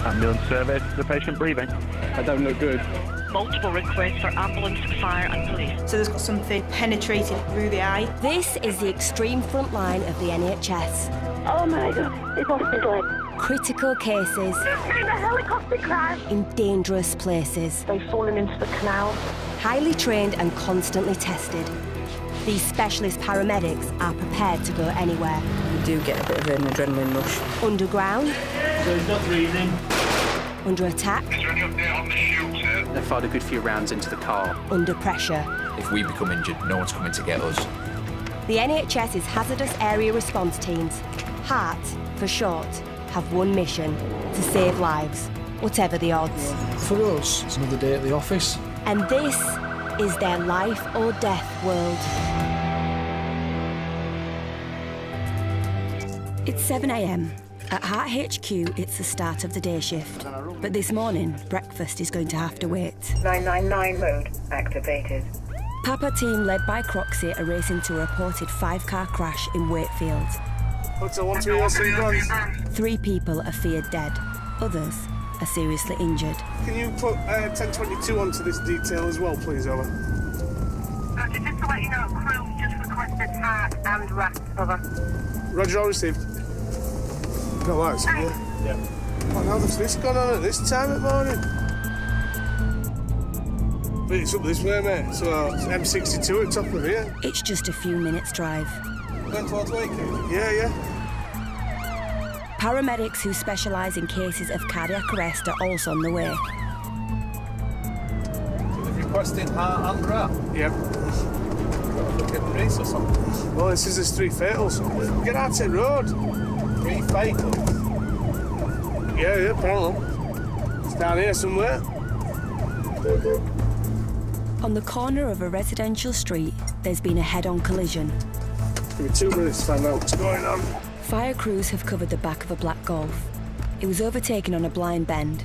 Ambulance service, the patient breathing. I don't look good. Multiple requests for ambulance, fire and police. So there's got something penetrating through the eye. This is the extreme front line of the NHS. Oh my God, he's lost his leg. Critical cases. There's been a helicopter crash. In dangerous places. They've fallen into the canal. Highly trained and constantly tested. These specialist paramedics are prepared to go anywhere. You do get a bit of an adrenaline rush. Underground. So he's not breathing. Under attack. Is there any update on the shoot? They fired a good few rounds into the car. Under pressure. If we become injured, no one's coming to get us. The NHS's Hazardous Area Response Teams, HART for short, have one mission: to save lives, whatever the odds. For us, it's another day at the office. And this is their life or death world. It's 7 a.m. At HART HQ, it's the start of the day shift. But this morning, breakfast is going to have to wait. 999 mode activated. Papa team led by Croxy are racing to a reported 5-car crash in Wakefield. Hotel 13 guns. 3 people are feared dead. Others are seriously injured. Can you put 1022 onto this detail as well, please, Ella? Just to let you know, crew just requested HART and RAT cover. Roger, all received. No lights, yeah. What the hell has this gone on at this time of morning? But it's up this way, mate. So it's M62 at top of here. It's just a few minutes' drive. Going towards Wakefield? Yeah. Paramedics who specialise in cases of cardiac arrest are also on the way. So they've requested HART and RAT? Yep. Fucking race or something? Well, this is there's 3 fatals. Get out of the road. 3 fatals? Yeah, apparently. It's down here somewhere. On the corner of a residential street, there's been a head-on collision. Give me 2 minutes to find out what's going on. Fire crews have covered the back of a black Golf. It was overtaken on a blind bend.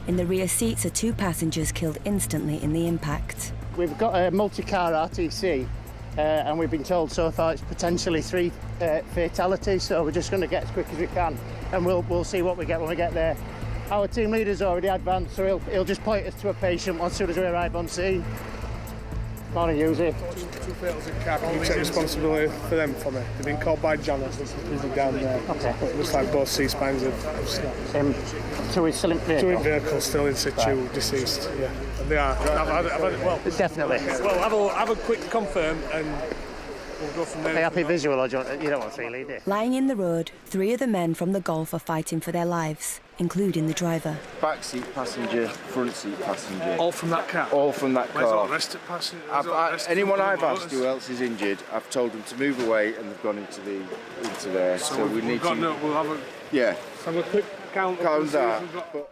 In the rear seats are 2 passengers killed instantly in the impact. We've got a multi-car RTC and we've been told so far it's potentially 3 fatalities, so we're just going to get as quick as we can and we'll see what we get when we get there. Our team leader's already advanced, so he'll just point us to a patient as soon as we arrive on scene. Morning, Uzi. 2 fatals in car. Can you take responsibility for them for me? They've been called by John, as busy down there. Okay. It looks like both C-spines have stopped. 2 is still in vehicle? 2 in vehicle, still in situ, deceased, yeah. And they are. I've had it well. Definitely. Well, have a quick confirm and we'll go from there. Are they happy visual, or you don't want to see lead it? Lying in the road, 3 of the men from the Golf are fighting for their lives, including the driver. Back seat passenger, front seat passenger. All from that car? All from that car. Where's all the rest of passengers? Anyone I've asked who else is injured, I've told them to move away and they've gone into there. So we need to... We'll have a... Yeah. Have a quick count of that.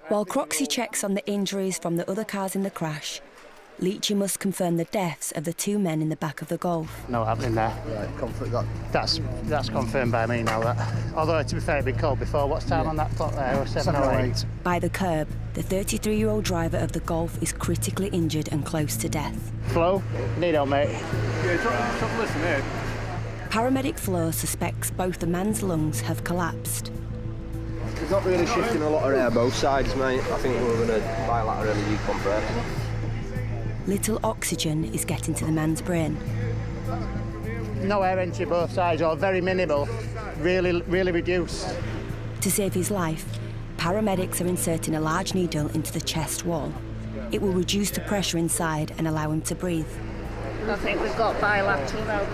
While Croxy checks on the injuries from the other cars in the crash, Leachy must confirm the deaths of the 2 men in the back of the Golf. No happening there. Right, conflict that. That's confirmed by me now. That. Although, to be fair, it'd been called before. What's time on that clock there? 7:08. By the curb, the 33-year-old driver of the Golf is critically injured and close to death. Flo, need help, mate. Yeah, drop listen here. Paramedic Flo suspects both the man's lungs have collapsed. He's not really shifting a lot of air both sides, mate. I think we're going to bilaterally decompress. Little oxygen is getting to the man's brain. No air entry both sides, or very minimal, really reduced. To save his life, paramedics are inserting a large needle into the chest wall. It will reduce the pressure inside and allow him to breathe. I think we've got bilateral now.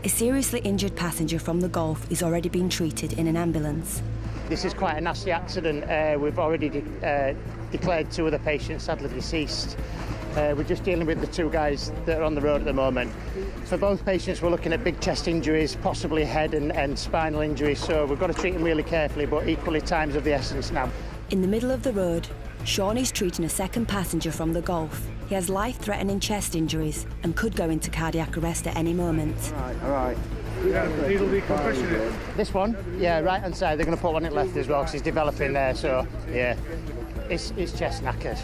A seriously injured passenger from the Golf is already being treated in an ambulance. This is quite a nasty accident. We've already declared 2 of the patients sadly deceased. We're just dealing with the 2 guys that are on the road at the moment. For both patients, we're looking at big chest injuries, possibly head and spinal injuries, so we've got to treat them really carefully, but equally time's of the essence now. In the middle of the road, Sean is treating a second passenger from the Golf. He has life-threatening chest injuries and could go into cardiac arrest at any moment. All right. Needle decompression it. This one? Yeah, right hand side. They're going to put one in left as well because he's developing there, so yeah. It's chest knackered.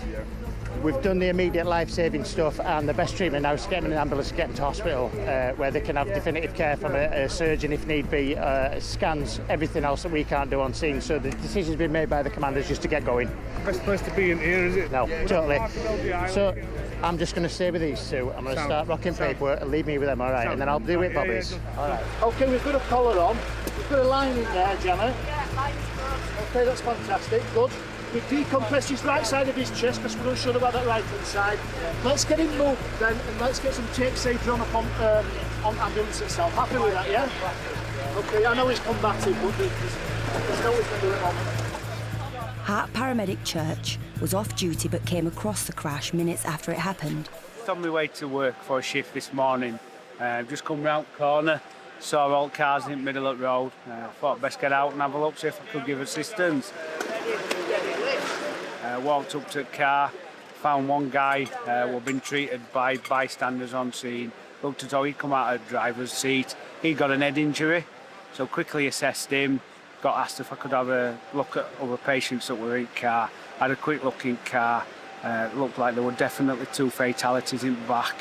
We've done the immediate life-saving stuff, and the best treatment now is to get him in an ambulance and get him to hospital, where they can have definitive care from a surgeon if need be, scans, everything else that we can't do on scene. So the decision's been made by the commanders just to get going. Best place to be in here, is it? No, totally. So I'm just going to stay with these two. I'm going to start rocking paperwork and leave me with them, all right? And then I'll do it, Bobby's. All right. OK, we've got a collar on. We've got a line in there, Gemma. OK, that's fantastic. Good. We decompress his right side of his chest because we're going to show them about that right hand side. Let's get him moved then, and let's get some tape safe drawn up on ambulance itself. Happy with that, yeah? OK, I know he's combative, but there's no way to do it on. HART Paramedic Church was off duty but came across the crash minutes after it happened. On my way to work for a shift this morning, just come round the corner, saw all the cars in the middle of the road. Thought I'd best get out and have a look, see if I could give assistance. Walked up to the car, found one guy who had been treated by bystanders on scene. Looked as though he'd come out of the driver's seat. He got an head injury, so quickly assessed him. Got asked if I could have a look at other patients that were in the car. Had a quick look in the car. Looked like there were definitely 2 fatalities in the back.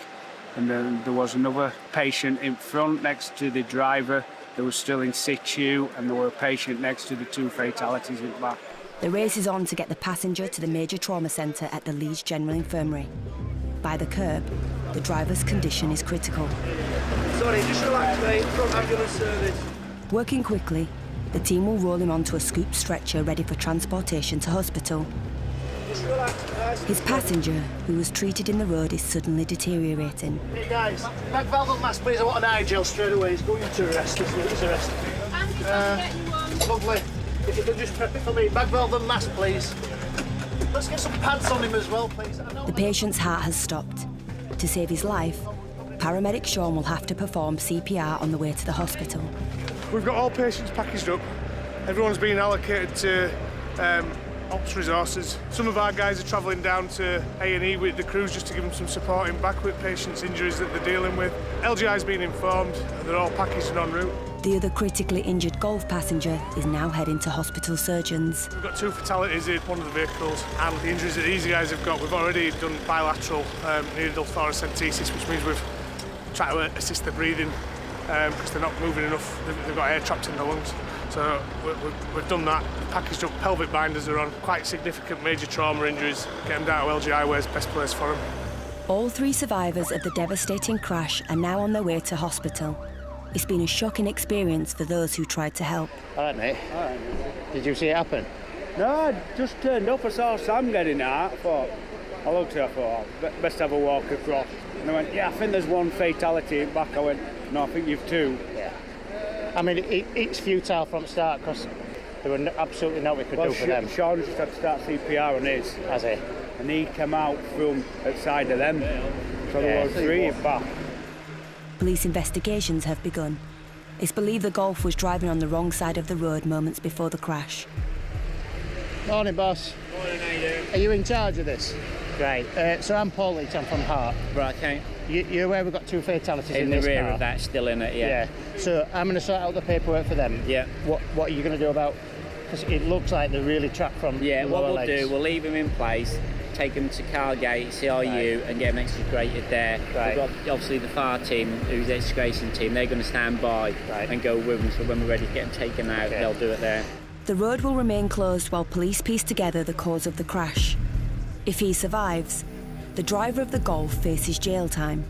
And then there was another patient in front next to the driver that was still in situ, and there were a patient next to the 2 fatalities in the back. The race is on to get the passenger to the major trauma centre at the Leeds General Infirmary. By the curb, the driver's condition is critical. Sorry, just relax, mate. Front ambulance service. Working quickly, the team will roll him onto a scoop stretcher ready for transportation to hospital. Just relax, guys. His passenger, who was treated in the road, is suddenly deteriorating. Hey guys, back valve on mask, please. I want an eye gel straight away. He's going to arrest. He's arrested. Lovely. If you could just prep it for me. Bag valve and mask, please. Let's get some pads on him as well, please. The patient's heart has stopped. To save his life, paramedic Sean will have to perform CPR on the way to the hospital. We've got all patients packaged up. Everyone's been allocated to ops resources. Some of our guys are travelling down to A&E with the crews just to give them some support in back with patients' injuries that they're dealing with. LGI's been informed and they're all packaged and en route. The other critically injured Golf passenger is now heading to hospital surgeons. We've got 2 fatalities in one of the vehicles, and the injuries that these guys have got, we've already done bilateral needle thoracentesis, which means we've tried to assist their breathing because they're not moving enough. They've got air trapped in their lungs. So we've done that. Packaged up, pelvic binders are on. Quite significant major trauma injuries. Get them down to LGI, where's the best place for them. All 3 survivors of the devastating crash are now on their way to hospital. It's been a shocking experience for those who tried to help. All right, mate. All right. Did you see it happen? No, I just turned up. I saw Sam getting out. I looked at it, I thought, best have a walk across. And I went, yeah, I think there's 1 fatality back. I went, no, I think you've 2. Yeah. I mean, it's futile from the start because there were absolutely nothing we could do for them. Sean just had to start CPR on his. Has he? And he came out from outside of them. So there were 3 back. Police investigations have begun. It's believed the Golf was driving on the wrong side of the road moments before the crash. Morning, boss. Morning, how you doing? Are you in charge of this? Great. So I'm Paul Leach, I'm from HART. Right, okay. You're aware we've got 2 fatalities in the this rear car? of that, still in it, yeah. So I'm going to sort out the paperwork for them. Yeah. What are you going to do about... Because it looks like they're really trapped from Yeah, the what lower we'll legs. do, we'll leave them in place, take them to Cargate, CRU, and get them excavated there. Right. We've got obviously the fire team, who's the excavation team, they're going to stand by and go with them, so when we're ready to get them taken out, they'll do it there. The road will remain closed while police piece together the cause of the crash. If he survives, the driver of the Golf faces jail time.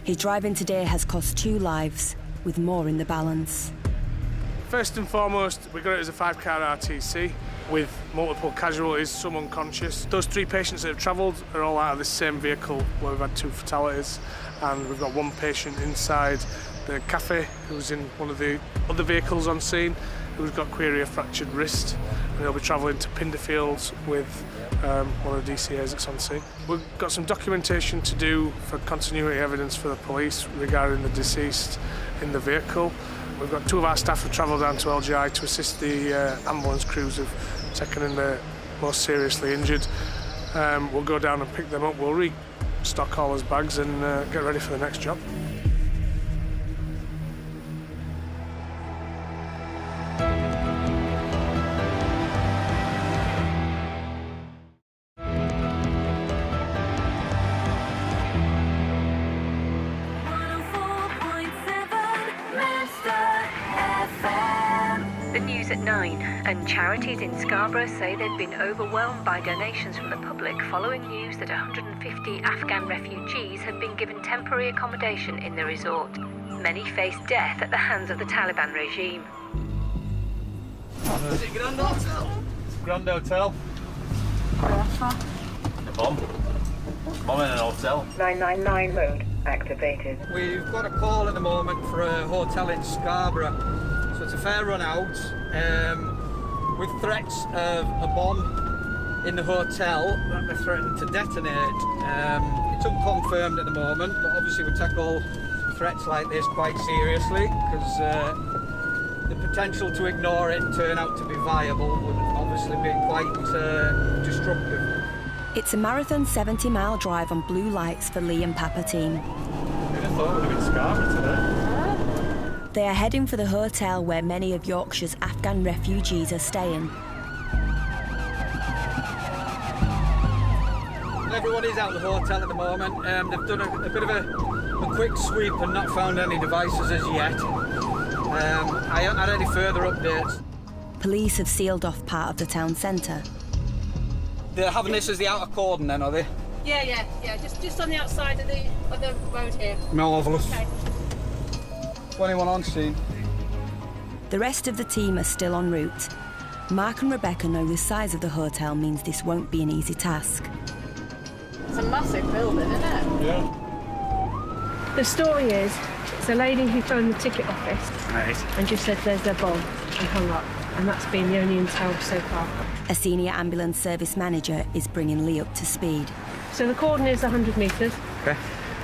His driving today has cost 2 lives, with more in the balance. First and foremost, we got it as a 5-car RTC with multiple casualties, some unconscious. Those 3 patients that have travelled are all out of the same vehicle where we've had 2 fatalities, and we've got 1 patient inside the cafe who's in one of the other vehicles on scene who's got query a fractured wrist, and he'll be travelling to Pinderfields with one of the DCAs that's on scene. We've got some documentation to do for continuity evidence for the police regarding the deceased in the vehicle. We've got 2 of our staff who travel down to LGI to assist the ambulance crews who've taken in the most seriously injured. We'll go down and pick them up. We'll restock all those bags and get ready for the next job. And charities in Scarborough say they've been overwhelmed by donations from the public following news that 150 Afghan refugees have been given temporary accommodation in the resort. Many face death at the hands of the Taliban regime. Is it Grand Hotel? Grand Hotel. A bomb. Bomb in an hotel. 999 mode activated. We've got a call at the moment for a hotel in Scarborough. So it's a fair run out. With threats of a bomb in the hotel that they're threatening to detonate. It's unconfirmed at the moment, but obviously we take all threats like this quite seriously because the potential to ignore it and turn out to be viable would obviously be quite destructive. It's a marathon 70-mile drive on blue lights for Lee and Papa team. Who'd have thought we'd have been Scarborough today? They are heading for the hotel where many of Yorkshire's Afghan refugees are staying. Everyone is out of the hotel at the moment. They've done a bit of a quick sweep and not found any devices as yet. I haven't had any further updates. Police have sealed off part of the town centre. They're having this as the outer cordon then, are they? Yeah. Just on the outside of the road here. Marvellous. Okay. 21 on scene. The rest of the team are still en route. Mark and Rebecca know the size of the hotel means this won't be an easy task. It's a massive building, isn't it? Yeah. The story is, it's a lady who phoned the ticket office and just said there's a bomb and hung up. And that's been the only intel so far. A senior ambulance service manager is bringing Lee up to speed. So the cordon is 100 metres. Okay.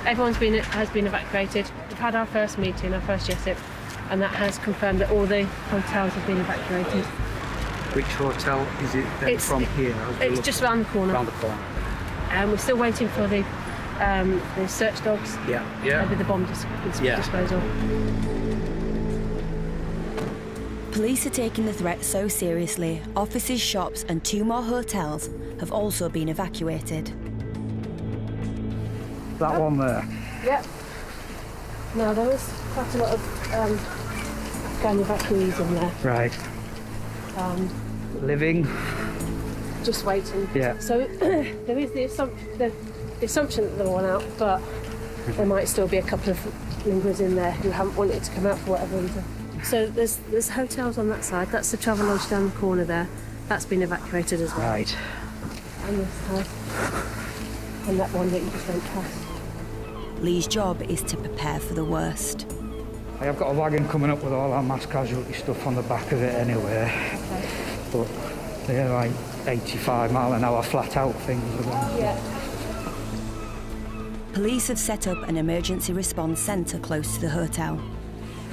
Everyone's has been evacuated. We've had our first meeting, our first JSIP, and that has confirmed that all the hotels have been evacuated. Which hotel is it then from here? It's just around the corner. Around the corner. And we're still waiting for the search dogs. Yeah. With the bomb disposal. Police are taking the threat so seriously, offices, shops and 2 more hotels have also been evacuated. That one there? Yep. No, there was quite a lot of Afghan evacuees in there. Right. Living? Just waiting. Yeah. So there is the assumption that they're all out, but there might still be a couple of lingerers in there who haven't wanted to come out for whatever reason. So there's hotels on that side. That's the travel lodge down the corner there. That's been evacuated as well. Right. And this house. And that one that you just went past. Lee's job is to prepare for the worst. I have got a wagon coming up with all our mass casualty stuff on the back of it anyway. Okay. But they're like 85-mile-an-hour flat-out things. Yeah. Police have set up an emergency response centre close to the hotel.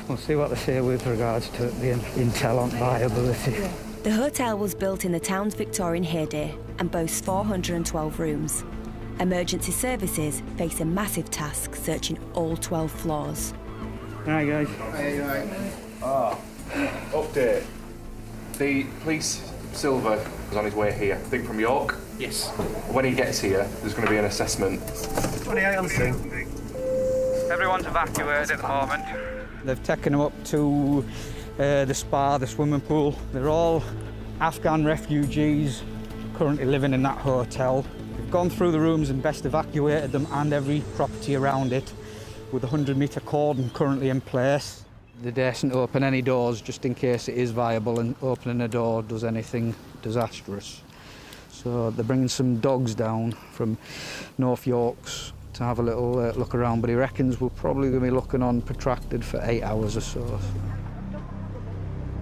We'll see what they say with regards to the intel on viability. Yeah. The hotel was built in the town's Victorian heyday and boasts 412 rooms. Emergency services face a massive task searching all 12 floors. Hi guys. Hey, right. Update. The police Silver is on his way here, I think from York. Yes. When he gets here, there's going to be an assessment. 28 on scene. Everyone's evacuated at the moment. They've taken them up to the spa, the swimming pool. They're all Afghan refugees currently living in that hotel. We've gone through the rooms and best evacuated them and every property around it with a 100-metre cordon currently in place. They daren't open any doors just in case it is viable and opening a door does anything disastrous. So they're bringing some dogs down from North Yorks to have a little look around, but he reckons we're probably going to be looking on protracted for 8 hours or so.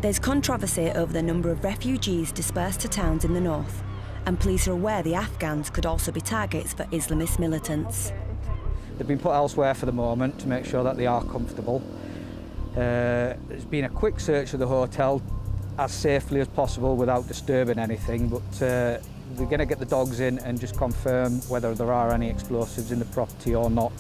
There's controversy over the number of refugees dispersed to towns in the north, and police are aware the Afghans could also be targets for Islamist militants. They've been put elsewhere for the moment to make sure that they are comfortable. There's been a quick search of the hotel as safely as possible without disturbing anything, but they're going to get the dogs in and just confirm whether there are any explosives in the property or not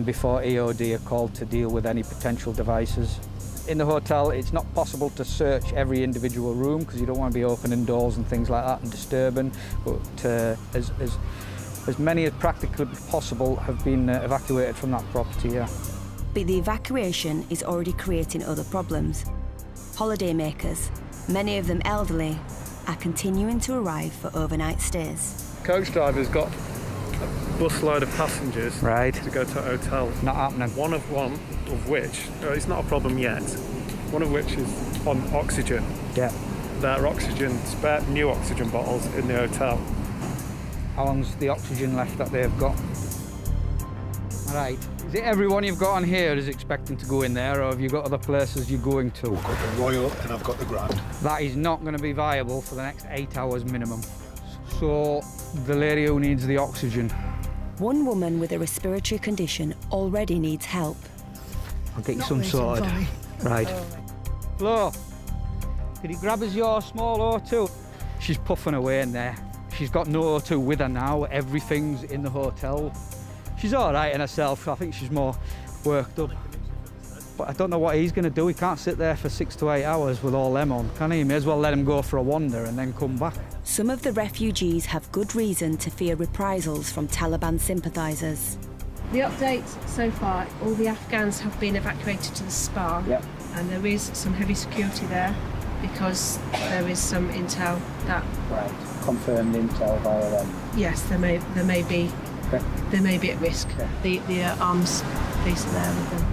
before EOD are called to deal with any potential devices. In the hotel, it's not possible to search every individual room because you don't want to be opening doors and things like that and disturbing, but as many as practically possible have been evacuated from that property, yeah. But the evacuation is already creating other problems. Holidaymakers, many of them elderly, are continuing to arrive for overnight stays. Coach driver's got a busload of passengers to go to a hotel. Not happening. One of which, it's not a problem yet, one of which is on oxygen. Yeah. There are oxygen, spare new oxygen bottles in the hotel. How long's the oxygen left that they've got? Right. Is it everyone you've got on here is expecting to go in there, or have you got other places you're going to? I've got the Royal and I've got the Grand. That is not going to be viable for the next 8 hours minimum. So the lady who needs the oxygen. One woman with a respiratory condition already needs help. I'll get you some sorted. Right. Flo, could you grab us your small O2? She's puffing away in there. She's got no O2 with her now. Everything's in the hotel. She's all right in herself. I think she's more worked up. But I don't know what he's going to do. He can't sit there for 6 to 8 hours with all them on, can he? May as well let him go for a wander and then come back. Some of the refugees have good reason to fear reprisals from Taliban sympathisers. The update so far, all the Afghans have been evacuated to the spa. Yep. And there is some heavy security there because there is some intel that... Right. Confirmed intel via them. Yes, there may be. Okay. They may be at risk. Okay. The arms police are there with them.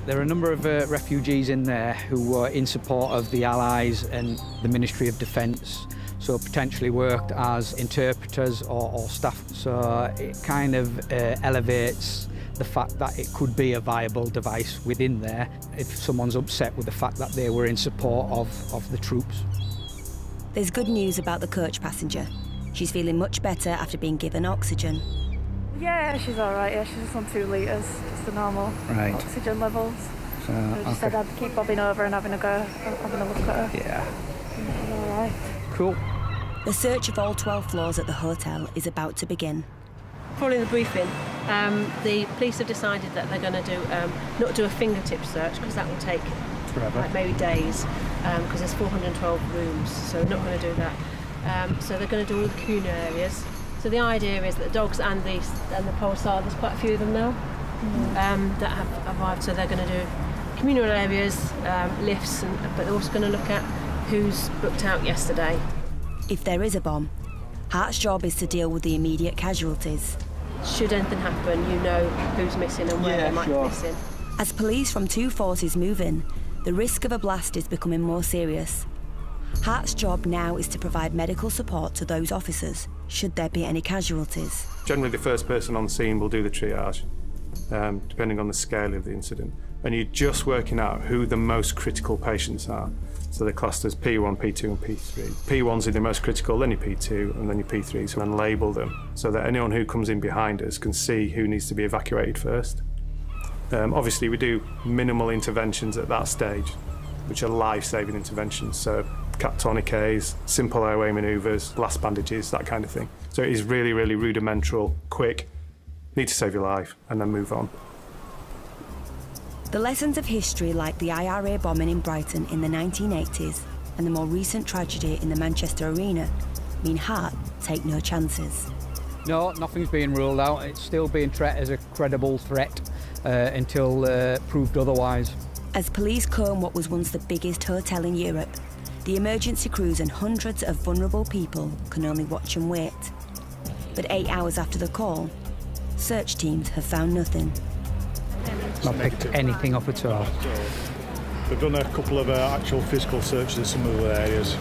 There are a number of refugees in there who were in support of the Allies and the Ministry of Defence, so potentially worked as interpreters or staff. So it kind of elevates the fact that it could be a viable device within there if someone's upset with the fact that they were in support of the troops. There's good news about the coach passenger. She's feeling much better after being given oxygen. Yeah, she's all right. Yeah, she's just on 2 litres, just the normal oxygen levels. So I just said I'd keep bobbing over and having a look at her. Yeah. She's all right. Cool. The search of all 12 floors at the hotel is about to begin. Following the briefing, the police have decided that they're going to not do a fingertip search because that will take like maybe days because there's 412 rooms, so they're not going to do that. So they're going to do all the communal areas. So the idea is that the dogs and the Pulsar, there's quite a few of them now that have arrived. So they're going to do communal areas, lifts, but they're also going to look at who's booked out yesterday. If there is a bomb, HART's job is to deal with the immediate casualties. Should anything happen, you know who's missing and where they might be missing. As police from 2 forces move in, the risk of a blast is becoming more serious. HART's job now is to provide medical support to those officers, should there be any casualties. Generally, the first person on scene will do the triage, depending on the scale of the incident. And you're just working out who the most critical patients are. So they're classed as P1, P2 and P3. P1s are the most critical, then your P2 and then your P3s, and then label them so that anyone who comes in behind us can see who needs to be evacuated first. Obviously, we do minimal interventions at that stage, which are life-saving interventions. So cat tourniquets, simple airway manoeuvres, last bandages, that kind of thing. So it is really, really rudimental, quick, need to save your life, and then move on. The lessons of history like the IRA bombing in Brighton in the 1980s and the more recent tragedy in the Manchester Arena mean HART take no chances. No, nothing's being ruled out. It's still being treated as a credible threat until proved otherwise. As police comb what was once the biggest hotel in Europe, the emergency crews and hundreds of vulnerable people can only watch and wait. But 8 hours after the call, search teams have found nothing. Not picked anything up at all. We've done a couple of actual physical searches in some of the areas.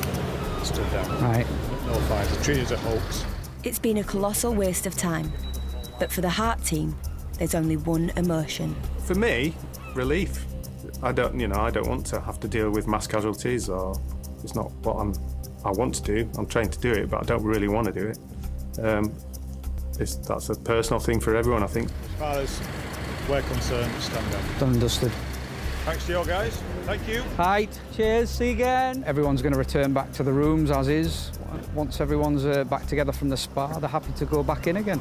Stood down. Right. No finds. The tree is a hoax. It's been a colossal waste of time, but for the HART team, there's only one emotion. For me, relief. I don't want to have to deal with mass casualties, or it's not what I want to do. I'm trained to do it, but I don't really want to do it. That's a personal thing for everyone, I think. As far as we're concerned, stand down. Done and dusted. Thanks to you guys. Thank you. Right, cheers, see you again. Everyone's going to return back to the rooms as is. Once everyone's back together from the spa, they're happy to go back in again.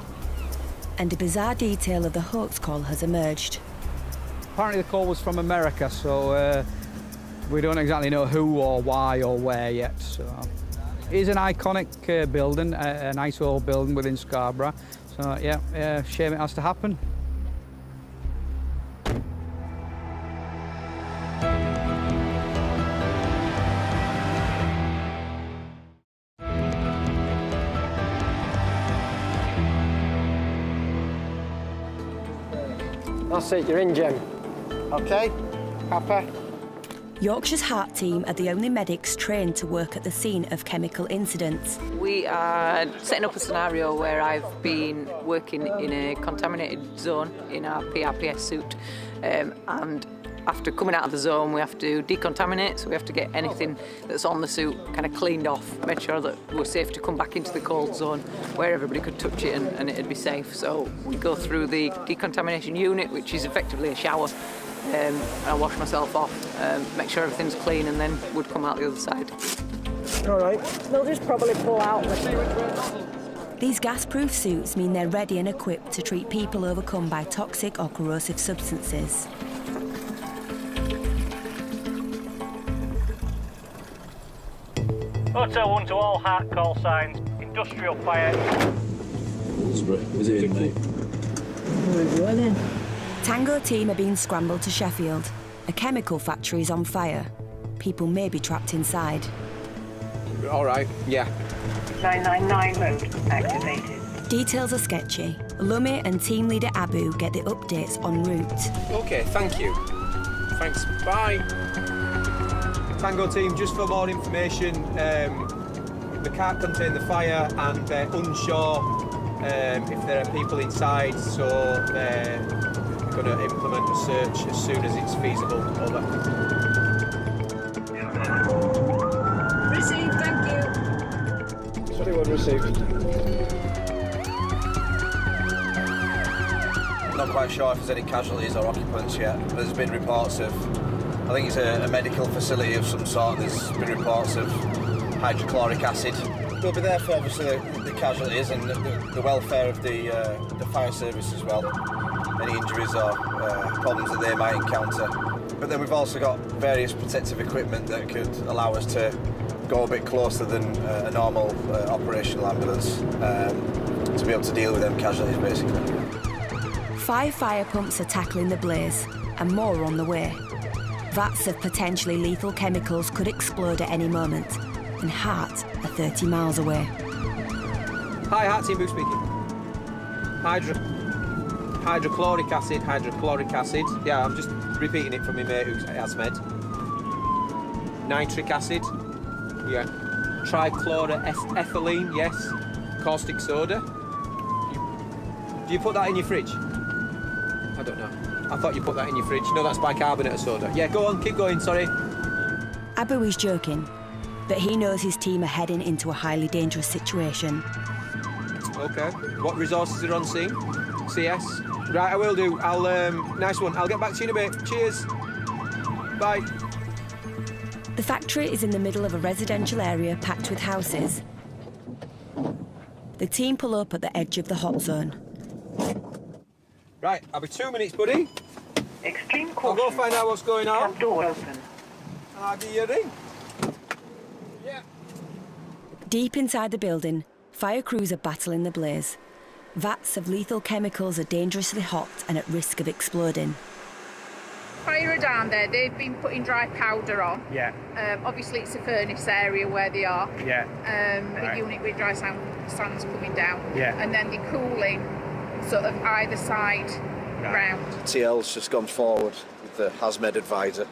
And a bizarre detail of the hoax call has emerged. Apparently the call was from America, so we don't exactly know who or why or where yet. So it is an iconic building, a nice old building within Scarborough. So yeah, shame it has to happen. That's it, you're in, Jim. OK, happy? Yorkshire's HART team are the only medics trained to work at the scene of chemical incidents. We are setting up a scenario where I've been working in a contaminated zone in our PRPS suit, and after coming out of the zone we have to decontaminate, so we have to get anything that's on the suit kind of cleaned off, make sure that we're safe to come back into the cold zone where everybody could touch it and it'd be safe. So we go through the decontamination unit, which is effectively a shower. I wash myself off, make sure everything's clean, and then would come out the other side. All right. They'll just probably pull out. These gas-proof suits mean they're ready and equipped to treat people overcome by toxic or corrosive substances. Hotel 1 to all HART call signs. Industrial fire. Is it in, mate? Tango team are being scrambled to Sheffield. A chemical factory is on fire. People may be trapped inside. All right, yeah. 999 mode activated. Details are sketchy. Lumi and team leader Abu get the updates en route. OK, thank you. Thanks, bye. Tango team, just for more information, the car contained the fire and they're unsure if there are people inside, so they're going to implement a search as soon as it's feasible. Over. Received, thank you. Sorry, one received. Not quite sure if there's any casualties or occupants yet. There's been reports of, I think it's a medical facility of some sort. There's been reports of hydrochloric acid. They'll be there for obviously the casualties and the welfare of the fire service as well. Any injuries or problems that they might encounter. But then we've also got various protective equipment that could allow us to go a bit closer than a normal operational ambulance to be able to deal with them casualties, basically. 5 fire pumps are tackling the blaze, and more are on the way. Vats of potentially lethal chemicals could explode at any moment, and HART are 30 miles away. Hi, HART team, Boo speaking. Hydrochloric acid. Yeah, I'm just repeating it from my mate who's ASMED. Nitric acid. Yeah. Trichloroethylene, yes. Caustic soda. Do you put that in your fridge? I don't know. I thought you put that in your fridge. No, that's bicarbonate of soda. Yeah, go on, keep going, sorry. Abu is joking, but he knows his team are heading into a highly dangerous situation. OK. What resources are on scene? CS? Right, I will do. Nice one. I'll get back to you in a bit. Cheers. Bye. The factory is in the middle of a residential area packed with houses. The team pull up at the edge of the hot zone. Right, I'll be 2 minutes, buddy. Extreme caution. I'll go find out what's going on. Door open. I'll give you a ring. Yeah. Deep inside the building, fire crews are battling the blaze. Vats of lethal chemicals are dangerously hot and at risk of exploding. Fire are down there. They've been putting dry powder on. Yeah. Obviously, it's a furnace area where they are. Yeah. The unit with dry sand's coming down. Yeah. And then they're cooling sort of either side round. TL's just gone forward with the HAZMED advisor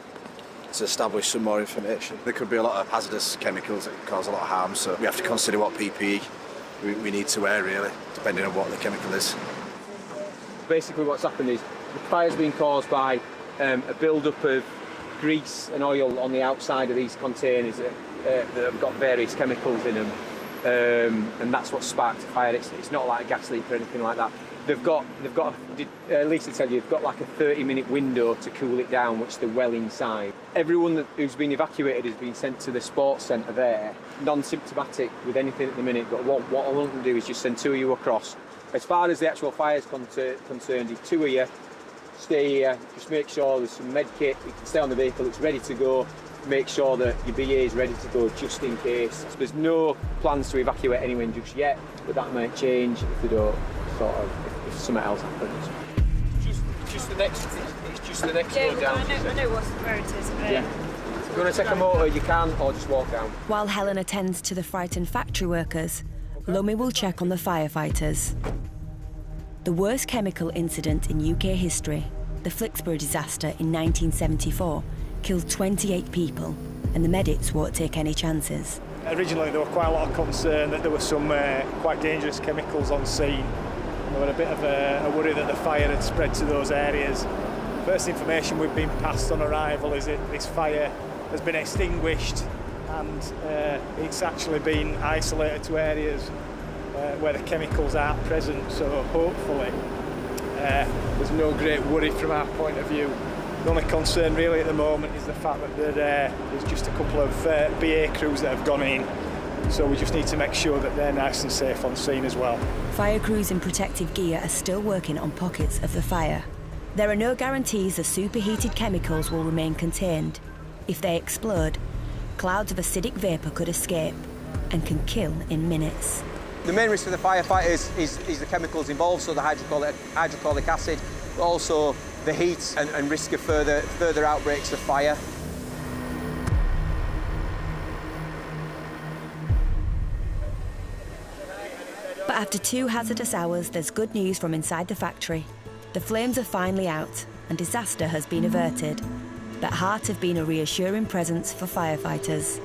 to establish some more information. There could be a lot of hazardous chemicals that can cause a lot of harm, so we have to consider what PPE we need to wear, really, depending on what the chemical is. Basically what's happened is the fire's been caused by a build-up of grease and oil on the outside of these containers that have got various chemicals in them, and that's what sparked the fire. It's not like a gas leak or anything like that. They've got Lisa tell you, they've got like a 30-minute window to cool it down, which they're well inside. Everyone who's been evacuated has been sent to the sports centre there, non-symptomatic with anything at the minute, but what I want to do is just send 2 of you across. As far as the actual fire is concerned, if 2 of you stay here, just make sure there's some med kit, you can stay on the vehicle, it's ready to go, make sure that your BA is ready to go just in case. So there's no plans to evacuate anyone just yet, but that might change if they don't, sort of, if something else happens. Just the next road down. I know where it is. Yeah. If you want to take a motor, you can, or just walk down. While Helen attends to the frightened factory workers, Lumi will check on the firefighters. The worst chemical incident in UK history, The Flicksborough disaster in 1974 killed 28 people, and the medics won't take any chances. Originally there was quite a lot of concern that there were some quite dangerous chemicals on scene. There was a bit of a worry that the fire had spread to those areas. First information we've been passed on arrival is that this fire has been extinguished and it's actually been isolated to areas where the chemicals aren't present, so hopefully there's no great worry from our point of view. The only concern really at the moment is the fact that there's just a couple of BA crews that have gone in, so we just need to make sure that they're nice and safe on scene as well. Fire crews in protective gear are still working on pockets of the fire. There are no guarantees the superheated chemicals will remain contained. If they explode, clouds of acidic vapour could escape and can kill in minutes. The main risk for the firefighters is the chemicals involved, so the hydrochloric acid, but also the heat and risk of further outbreaks of fire. But after 2 hazardous hours, there's good news from inside the factory. The flames are finally out and disaster has been averted. But HART have been a reassuring presence for firefighters.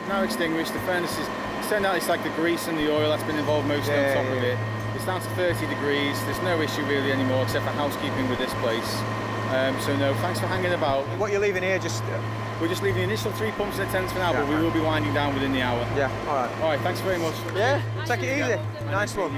Now extinguished, the furnace is... It's turned out it's like the grease and the oil that's been involved mostly on top of it. It's down to 30 degrees, there's no issue really anymore except for housekeeping with this place. So no, thanks for hanging about. What are you leaving here? We're just leaving the initial 3 pumps in the tents for now, but we will be winding down within the hour. Yeah, all right. All right, thanks very much. Yeah, take it easy. Nice one.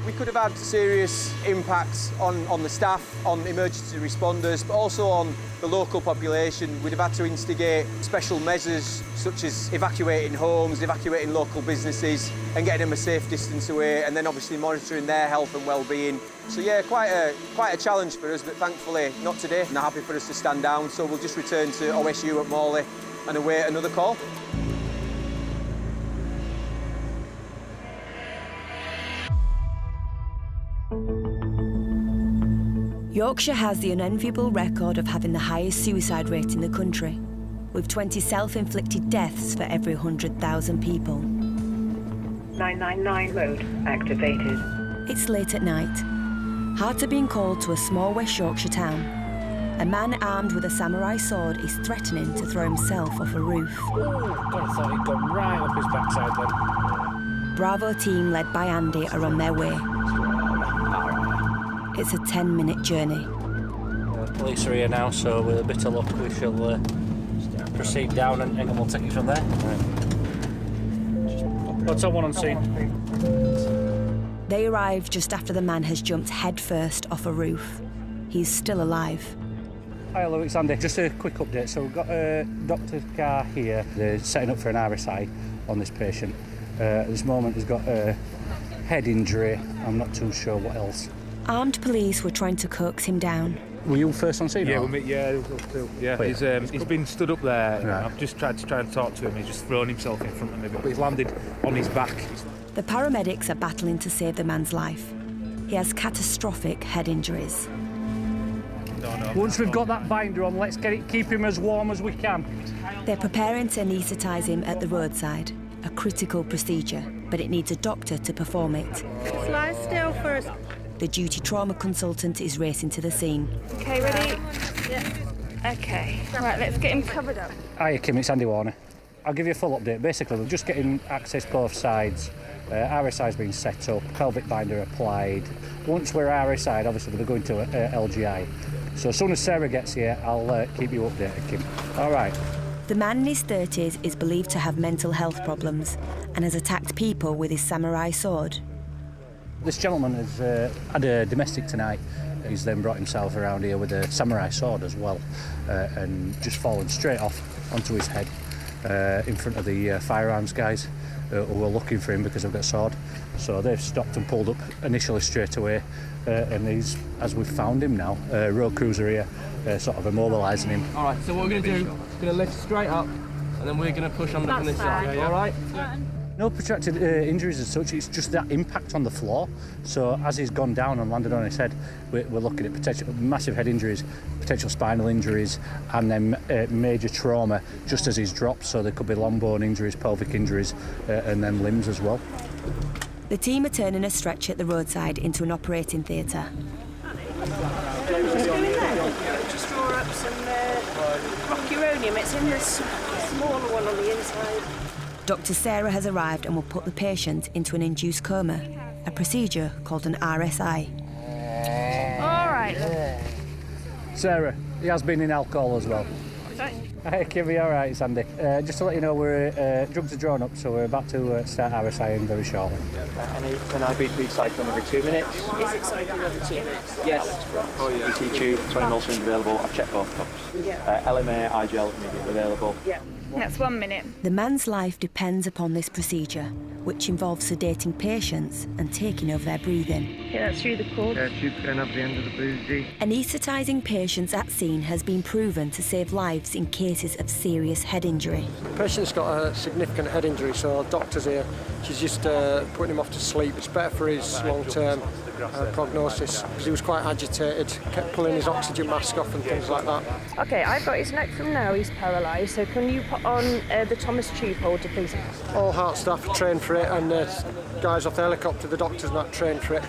We could have had serious impacts on the staff, on emergency responders, but also on the local population. We'd have had to instigate special measures such as evacuating homes, evacuating local businesses and getting them a safe distance away, and then obviously monitoring their health and well-being. So yeah, quite a challenge for us, but thankfully not today. And they're happy for us to stand down, so we'll just return to OSU at Morley and await another call. Yorkshire has the unenviable record of having the highest suicide rate in the country, with 20 self-inflicted deaths for every 100,000 people. 999 mode activated. It's late at night. HART are being called to a small West Yorkshire town. A man armed with a samurai sword is threatening to throw himself off a roof. Oh, God, I thought he'd gone right up his backside then. Bravo team led by Andy are on their way. It's a 10-minute journey. Police are here now, so with a bit of luck we shall proceed down and we'll take it from there. Got someone on scene. They arrive just after the man has jumped headfirst off a roof. He's still alive. Hi, hello, it's Andy. Just a quick update. So we've got a doctor's car here. They're setting up for an RSI on this patient. At this moment, he's got a head injury. I'm not too sure what else. Armed police were trying to coax him down. Were you first on scene? Yeah, he's been stood up there. Right. I've just tried to talk to him. He's just thrown himself in front of me, but he's landed on his back. The paramedics are battling to save the man's life. He has catastrophic head injuries. Once we've got that binder on, let's keep him as warm as we can. They're preparing to anaesthetise him at the roadside, a critical procedure, but it needs a doctor to perform it. Lie still for us. The duty trauma consultant is racing to the scene. Okay, ready? Yeah. Okay. Right, let's get him covered up. Hiya, Kim, it's Andy Warner. I'll give you a full update. Basically, we're just getting access both sides. RSI's been set up, pelvic binder applied. Once we're RSI'd, obviously, we're going to LGI. So as soon as Sarah gets here, I'll keep you updated, Kim. All right. The man in his 30s is believed to have mental health problems and has attacked people with his samurai sword. This gentleman has had a domestic tonight. He's then brought himself around here with a samurai sword as well and just fallen straight off onto his head in front of the firearms guys who were looking for him because they've got a sword. So they've stopped and pulled up initially straight away and he's, as we've found him now, road crews are here sort of immobilising him. All right, so what we're going to do, we're going to lift straight up and then we're going to push on from this side, all right? No protracted injuries as such, it's just that impact on the floor. So as he's gone down and landed on his head, we're looking at potential massive head injuries, potential spinal injuries, and then major trauma just as he's dropped. So there could be long bone injuries, pelvic injuries, and then limbs as well. The team are turning a stretcher at the roadside into an operating theatre. Just draw up some rocuronium. It's in this smaller one on the inside. Dr. Sarah has arrived and will put the patient into an induced coma, a procedure called an RSI. All right. Sarah, he has been in alcohol as well. Hey, Kimmy, all right, it's Andy. Just to let you know, drugs are drawn up, so we're about to start RSIing very shortly. An IBP cycling every 2 minutes? Is it cycling every 2 minutes? Yes. Oh, yeah. ET tube, 20 ml syringe available. I've checked both cups. Yeah. LMA, iGel immediately available. Yeah. That's 1 minute. The man's life depends upon this procedure, which involves sedating patients and taking over their breathing. Yeah, that's through the cord. Tube going up the end of the boozy. Anaesthetising patients at scene has been proven to save lives in cases of serious head injury. The patient's got a significant head injury, so our doctor's here. She's just putting him off to sleep. It's better for his long-term prognosis, because he was quite agitated, kept pulling his oxygen mask off and things like that. OK, I've got his neck from now. He's paralysed, so can you put on the Thomas tube holder, please? All HART staff are trained for it, and guys off the helicopter, the doctor's not trained for it.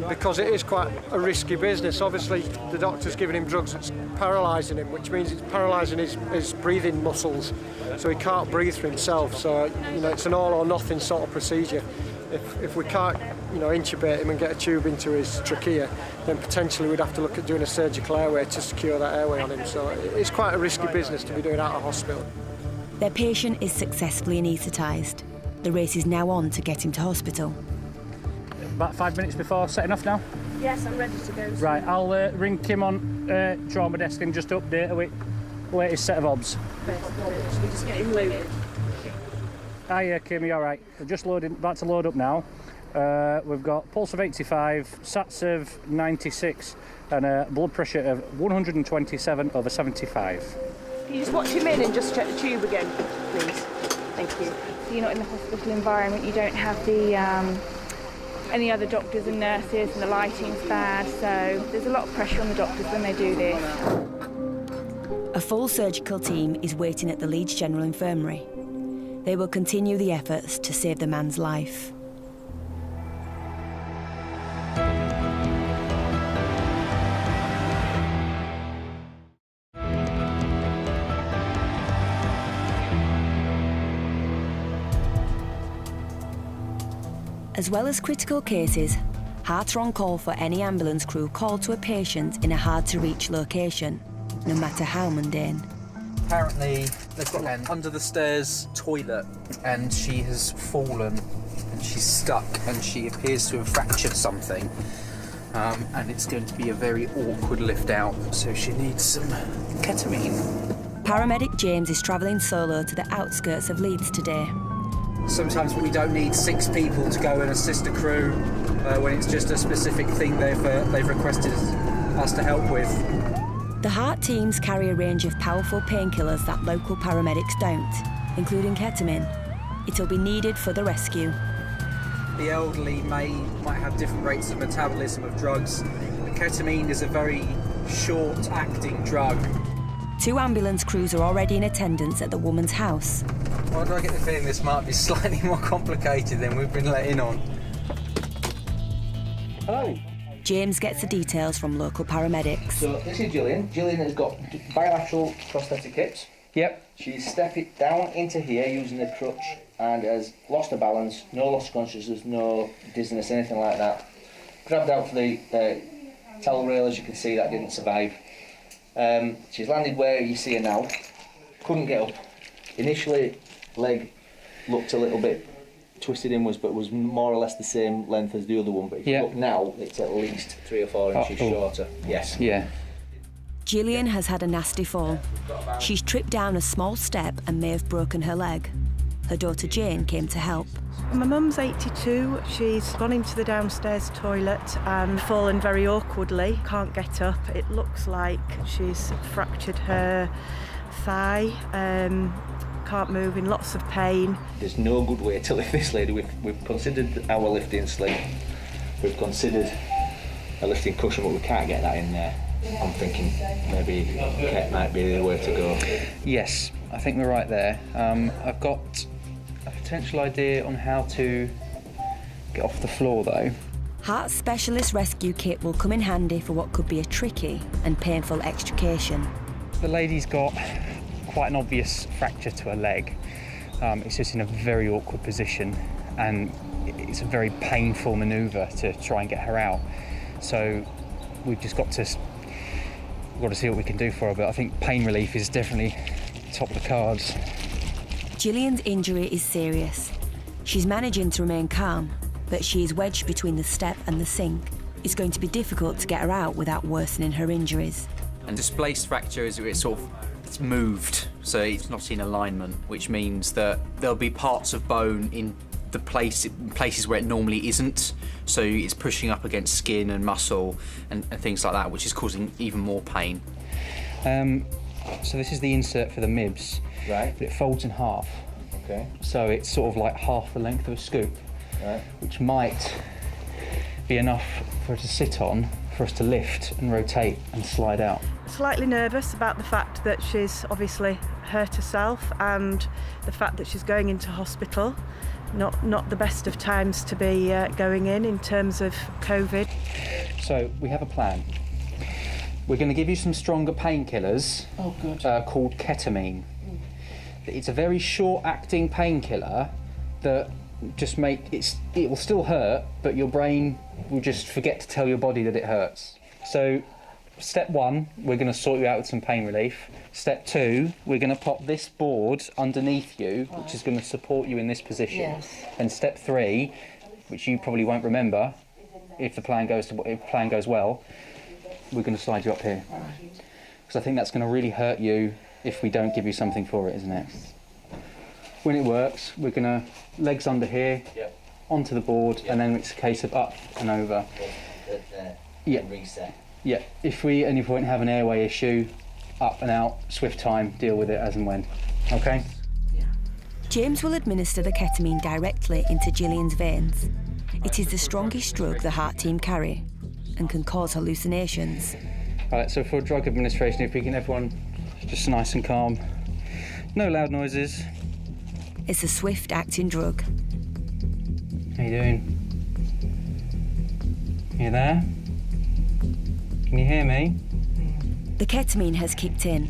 Because it is quite a risky business. Obviously, the doctor's giving him drugs that's paralysing him, which means it's paralysing his breathing muscles, so he can't breathe for himself. So, it's an all or nothing sort of procedure. If we can't, intubate him and get a tube into his trachea, then potentially we'd have to look at doing a surgical airway to secure that airway on him. So it's quite a risky business to be doing out of hospital. Their patient is successfully anaesthetised. The race is now on to get him to hospital. About 5 minutes before setting off now? Yes, I'm ready to go. Right, I'll ring Kim on trauma desk and just update her with latest set of obs. Should we just get him loaded? Hiya, Kimmy, all right. We're just about to load up now. We've got pulse of 85, sats of 96, and a blood pressure of 127/75. Can you just watch him in and just check the tube again, please? Thank you. So you're not in the hospital environment, you don't have the any other doctors and nurses, and the lighting's bad, so there's a lot of pressure on the doctors when they do this. A full surgical team is waiting at the Leeds General Infirmary. They will continue the efforts to save the man's life. As well as critical cases, HART are on call for any ambulance crew called to a patient in a hard-to-reach location, no matter how mundane. Apparently, they've got an under-the-stairs toilet, and she has fallen, and she's stuck, and she appears to have fractured something. And it's going to be a very awkward lift out, so she needs some ketamine. Paramedic James is travelling solo to the outskirts of Leeds today. Sometimes we don't need 6 people to go and assist a crew when it's just a specific thing they've requested us to help with. The HART teams carry a range of powerful painkillers that local paramedics don't, including ketamine. It'll be needed for the rescue. The elderly might have different rates of metabolism of drugs. The ketamine is a very short-acting drug. 2 ambulance crews are already in attendance at the woman's house. Why do I get the feeling this might be slightly more complicated than we've been letting on? Hello. James gets the details from local paramedics. So this is Gillian. Gillian has got bilateral prosthetic hips. Yep. She's stepped it down into here using a crutch and has lost her balance, no loss of consciousness, no dizziness, anything like that. Grabbed out for the towel rail, as you can see, that didn't survive. She's landed where you see her now. Couldn't get up. Initially, leg looked a little bit twisted inwards, but was more or less the same length as the other one. But if you look now, it's at least 3 or 4 inches shorter. Yes. Yeah. Gillian has had a nasty fall. She's tripped down a small step and may have broken her leg. Her daughter Jane came to help. My mum's 82. She's gone into the downstairs toilet and fallen very awkwardly. Can't get up. It looks like she's fractured her thigh. Can't move, in lots of pain. There's no good way to lift this lady. We've considered our lifting sling. We've considered a lifting cushion, but we can't get that in there. I'm thinking maybe Ket might be the way to go. Yes, I think we're right there. I've got a potential idea on how to get off the floor, though. HART's specialist rescue kit will come in handy for what could be a tricky and painful extrication. The lady's got quite an obvious fracture to her leg. It's just in a very awkward position, and it's a very painful manoeuvre to try and get her out. So we've just got to see what we can do for her, but I think pain relief is definitely top of the cards. Gillian's injury is serious. She's managing to remain calm, but she is wedged between the step and the sink. It's going to be difficult to get her out without worsening her injuries. And displaced fracture is it's moved, so it's not in alignment, which means that there'll be parts of bone in the places where it normally isn't, so it's pushing up against skin and muscle and things like that, which is causing even more pain. So this is the insert for the MIBS, right? But it folds in half. Okay. So it's sort of like half the length of a scoop, right? Which might be enough for her to sit on, for us to lift and rotate and slide out. Slightly nervous about the fact that she's obviously hurt herself and the fact that she's going into hospital. Not the best of times to be going in terms of COVID. So we have a plan. We're going to give you some stronger painkillers called ketamine. It's a very short-acting painkiller that just it will still hurt, but your brain will just forget to tell your body that it hurts. So step 1, we're going to sort you out with some pain relief. Step 2, we're going to pop this board underneath you, which is going to support you in this position. Yes. And step 3, which you probably won't remember, if the plan goes well, we're going to slide you up here. Because I think that's going to really hurt you if we don't give you something for it, isn't it? When it works, we're going to legs under here, onto the board, and then it's a case of up and over. Reset. Yeah, if we at any point have an airway issue, up and out, swift time, deal with it as and when. Okay? Yeah. James will administer the ketamine directly into Gillian's veins. It is the strongest drug the HART team carry and can cause hallucinations. Right, so for drug administration, if we can, everyone just nice and calm. No loud noises. It's a swift-acting drug. How you doing? You there? Can you hear me? The ketamine has kicked in.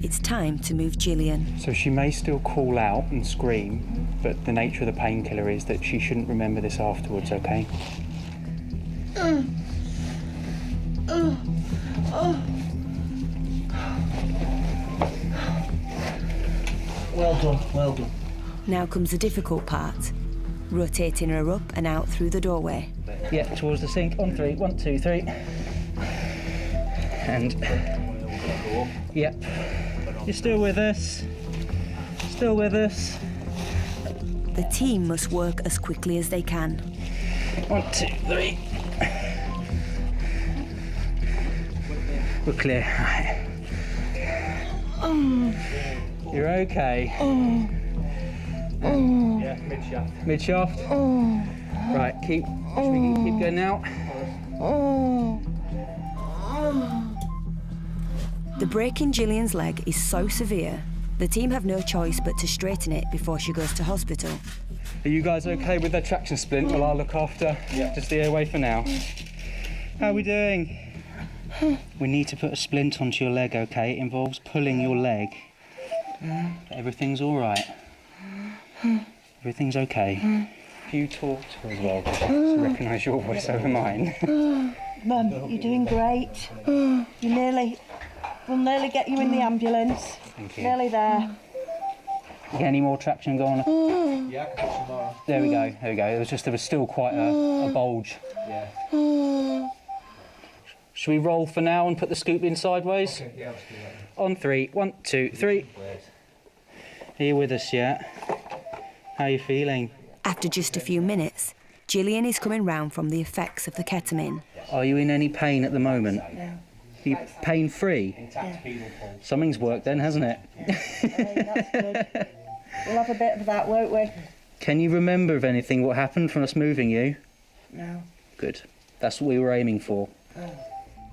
It's time to move Gillian. So she may still call out and scream, but the nature of the painkiller is that she shouldn't remember this afterwards, okay? Well done, well done. Now comes the difficult part, rotating her up and out through the doorway. Yeah, towards the sink. On 3. 1, 2, 3. And yep. You're still with us. Still with us. The team must work as quickly as they can. 1, 2, 3. We're clear. Right. You're okay. Yeah, mid-shaft. Mid-shaft? Right, keep going now. The break in Gillian's leg is so severe, the team have no choice but to straighten it before she goes to hospital. Are you guys okay with the traction splint? Well, I'll look after just the airway for now. How are we doing? We need to put a splint onto your leg, okay? It involves pulling your leg. Everything's all right. Everything's okay. You talk to her as well, to recognise your voice over mine. Mum, you're doing great. We'll nearly get you in the ambulance. Thank you. Nearly there. Get any more traction going? Yeah, I can put some more. There we go, there we go. There was still quite a bulge. Yeah. Should we roll for now and put the scoop in sideways? Okay, yeah, let's do that. On 3. 1, 2, 3. Are you with us yet? How are you feeling? After just a few minutes, Gillian is coming round from the effects of the ketamine. Are you in any pain at the moment? No. Are you pain-free? Yeah. Something's worked then, hasn't it? That's good. We'll have a bit of that, won't we? Can you remember of anything, what happened from us moving you? No. Good. That's what we were aiming for.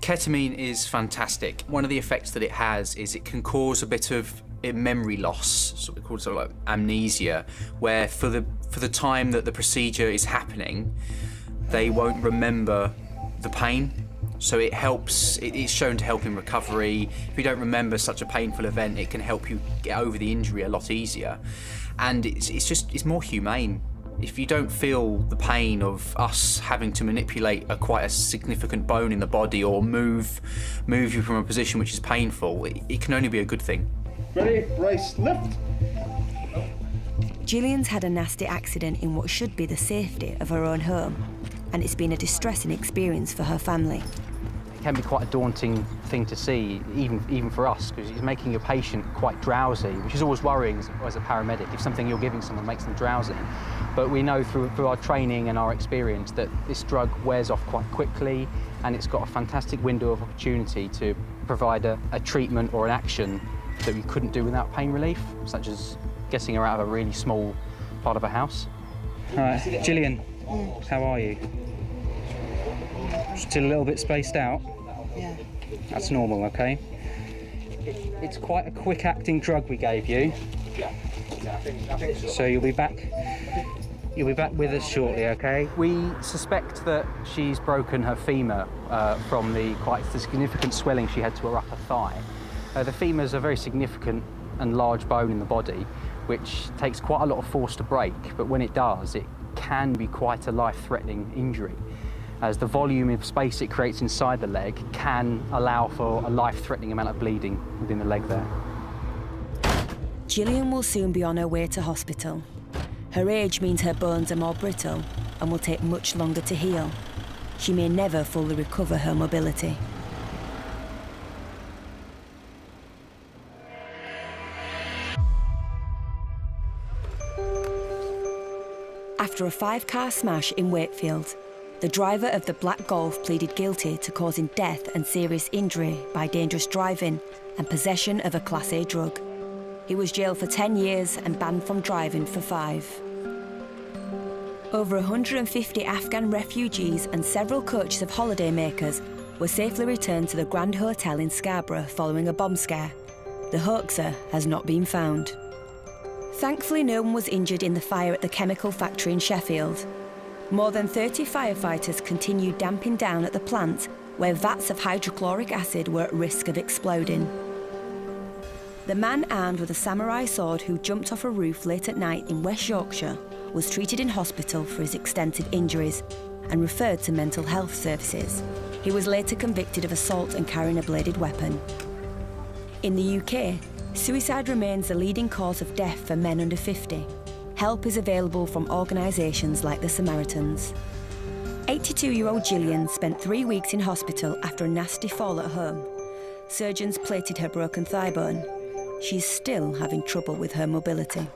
Ketamine is fantastic. One of the effects that it has is it can cause a bit of memory loss, sort of like amnesia, where for the time that the procedure is happening, they won't remember the pain. So it helps, it's shown to help in recovery. If you don't remember such a painful event, it can help you get over the injury a lot easier. And it's more humane. If you don't feel the pain of us having to manipulate quite a significant bone in the body or move you from a position which is painful, it can only be a good thing. Ready, race, lift. Gillian's had a nasty accident in what should be the safety of her own home, and it's been a distressing experience for her family. It can be quite a daunting thing to see, even for us, because it's making your patient quite drowsy, which is always worrying as a paramedic, if something you're giving someone makes them drowsy. But we know through our training and our experience that this drug wears off quite quickly, and it's got a fantastic window of opportunity to provide a treatment or an action that we couldn't do without pain relief, such as getting her out of a really small part of a house. All right, Gillian, how are you? Still a little bit spaced out? Yeah. That's normal, okay? It's quite a quick-acting drug we gave you. So you'll be back with us shortly, okay? We suspect that she's broken her femur from the quite significant swelling she had to her upper thigh. The femur is a very significant and large bone in the body, which takes quite a lot of force to break, but when it does, it can be quite a life-threatening injury, as the volume of space it creates inside the leg can allow for a life-threatening amount of bleeding within the leg there. Gillian will soon be on her way to hospital. Her age means her bones are more brittle and will take much longer to heal. She may never fully recover her mobility. After a 5-car smash in Wakefield, the driver of the Black Golf pleaded guilty to causing death and serious injury by dangerous driving and possession of a Class A drug. He was jailed for 10 years and banned from driving for 5. Over 150 Afghan refugees and several coaches of holidaymakers were safely returned to the Grand Hotel in Scarborough following a bomb scare. The hoaxer has not been found. Thankfully, no one was injured in the fire at the chemical factory in Sheffield. More than 30 firefighters continued damping down at the plant, where vats of hydrochloric acid were at risk of exploding. The man armed with a samurai sword who jumped off a roof late at night in West Yorkshire was treated in hospital for his extensive injuries and referred to mental health services. He was later convicted of assault and carrying a bladed weapon. In the UK, suicide remains the leading cause of death for men under 50. Help is available from organisations like the Samaritans. 82-year-old Gillian spent 3 weeks in hospital after a nasty fall at home. Surgeons plated her broken thigh bone. She's still having trouble with her mobility.